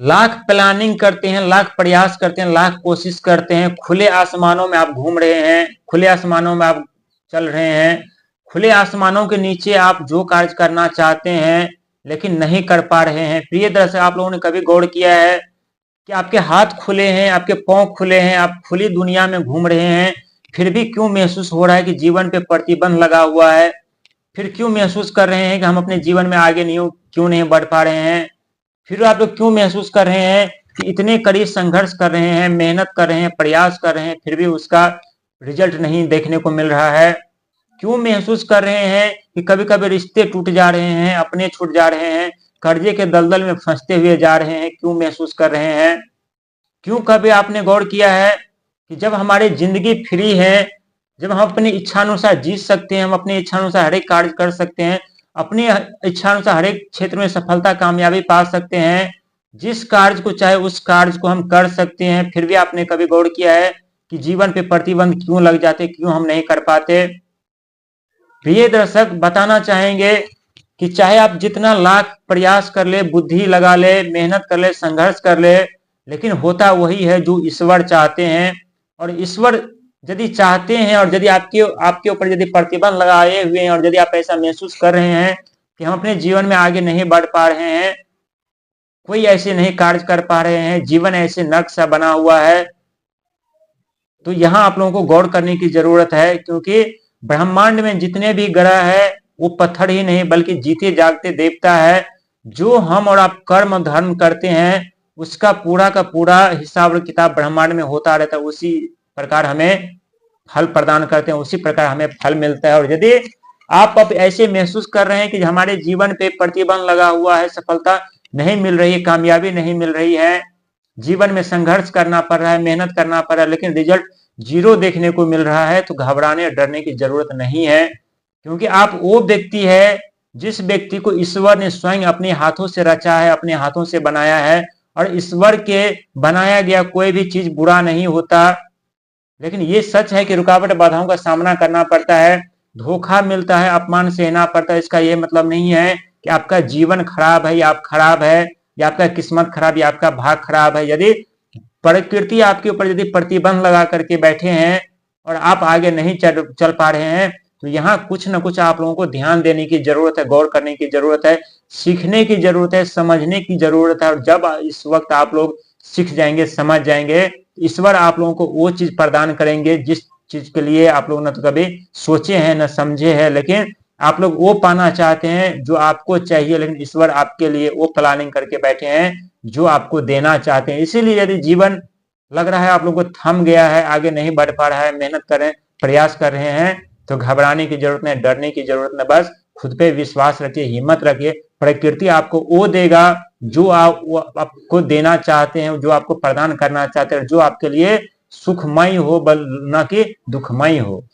Lakh planning करते हैं, लाख प्रयास करते हैं, लाख कोशिश करते हैं, खुले आसमानों में आप घूम रहे हैं, खुले आसमानों में आप चल रहे हैं, खुले आसमानों के नीचे आप जो कार्य करना चाहते हैं लेकिन नहीं कर पा रहे हैं। प्रिय दर्शक, आप लोगों ने कभी गौर किया है कि आपके हाथ खुले हैं, आपके पांव खुले हैं, आप खुली दुनिया में घूम रहे हैं, फिर भी क्यों महसूस हो रहा है कि जीवन पे प्रतिबंध लगा हुआ है? फिर क्यों महसूस कर रहे हैं कि हम अपने जीवन में आगे नहीं क्यों नहीं बढ़ पा रहे हैं? फिर आप लोग क्यों महसूस कर रहे हैं कि इतने कड़ी संघर्ष कर रहे हैं, मेहनत कर रहे हैं, प्रयास कर रहे हैं, फिर भी उसका रिजल्ट नहीं देखने को मिल रहा है? क्यों महसूस कर रहे हैं कि कभी कभी रिश्ते टूट जा रहे हैं, अपने छूट जा रहे हैं, कर्जे के दलदल में फंसते हुए जा रहे हैं? क्यों महसूस कर रहे हैं? क्यों कभी आपने गौर किया है कि जब हमारी जिंदगी फ्री है, जब हम अपनी इच्छानुसार जी सकते हैं, हम अपनी इच्छानुसार हर एक कार्य कर सकते हैं, अपनी इच्छानुसार हर एक क्षेत्र में सफलता कामयाबी पा सकते हैं, जिस कार्य को चाहे उस कार्य को हम कर सकते हैं, फिर भी आपने कभी गौर किया है कि जीवन पे प्रतिबंध क्यों लग जाते, क्यों हम नहीं कर पाते? प्रिय दर्शक, बताना चाहेंगे कि चाहे आप जितना लाख प्रयास कर ले, बुद्धि लगा ले, मेहनत कर ले, संघर्ष कर ले, लेकिन होता वही है जो ईश्वर चाहते हैं। और ईश्वर यदि चाहते हैं और यदि आपके आपके ऊपर यदि प्रतिबंध लगाए हुए हैं और यदि आप ऐसा महसूस कर रहे हैं कि हम अपने जीवन में आगे नहीं बढ़ पा रहे हैं, कोई ऐसे नहीं कार्य कर पा रहे हैं, जीवन ऐसे नर्क सा बना हुआ है, तो यहाँ आप लोगों को गौर करने की जरूरत है। क्योंकि ब्रह्मांड में जितने भी ग्रह है वो पत्थर ही नहीं बल्कि जीते जागते देवता है। जो हम और आप कर्म धर्म करते हैं उसका पूरा का पूरा हिसाब और किताब ब्रह्मांड में होता रहता है, उसी प्रकार हमें फल प्रदान करते हैं, उसी प्रकार हमें फल मिलता है। और यदि आप अब ऐसे महसूस कर रहे हैं कि हमारे जीवन पे प्रतिबंध लगा हुआ है, सफलता नहीं मिल रही है, कामयाबी नहीं मिल रही है, जीवन में संघर्ष करना पड़ रहा है, मेहनत करना पड़ रहा है, लेकिन रिजल्ट जीरो देखने को मिल रहा है, तो घबराने और डरने की जरूरत नहीं है। क्योंकि आप वो व्यक्ति है जिस व्यक्ति को ईश्वर ने स्वयं अपने हाथों से रचा है, अपने हाथों से बनाया है। और ईश्वर के बनाया गया कोई भी चीज बुरा नहीं होता, लेकिन ये सच है कि रुकावट बाधाओं का सामना करना पड़ता है, धोखा मिलता है, अपमान सहना पड़ता है। इसका ये मतलब नहीं है कि आपका जीवन खराब है या आप खराब है या आपका किस्मत खराब या आपका भाग खराब है। यदि प्रकृति आपके ऊपर यदि प्रतिबंध लगा करके बैठे हैं और आप आगे नहीं चल पा रहे हैं, तो यहाँ कुछ ना कुछ आप लोगों को ध्यान देने की जरूरत है, गौर करने की जरूरत है, सीखने की जरूरत है, समझने की जरूरत है। और जब इस वक्त आप लोग सीख जाएंगे, समझ जाएंगे, ईश्वर आप लोगों को वो चीज प्रदान करेंगे जिस चीज के लिए आप लोग न तो कभी सोचे हैं न समझे हैं, लेकिन आप लोग वो पाना चाहते हैं जो आपको चाहिए। लेकिन ईश्वर आपके लिए वो प्लानिंग करके बैठे हैं जो आपको देना चाहते हैं। इसीलिए यदि जीवन लग रहा है आप लोग को थम गया है, आगे नहीं बढ़ पा रहा है, मेहनत कर रहे हैं, प्रयास कर रहे हैं, तो घबराने की जरूरत नहीं, डरने की जरूरत नहीं। बस खुद पे विश्वास रखिए, हिम्मत रखिए, प्रकृति आपको वो देगा जो आपको देना चाहते हैं, जो आपको प्रदान करना चाहते हैं, जो आपके लिए सुखमय हो न कि दुखमय हो।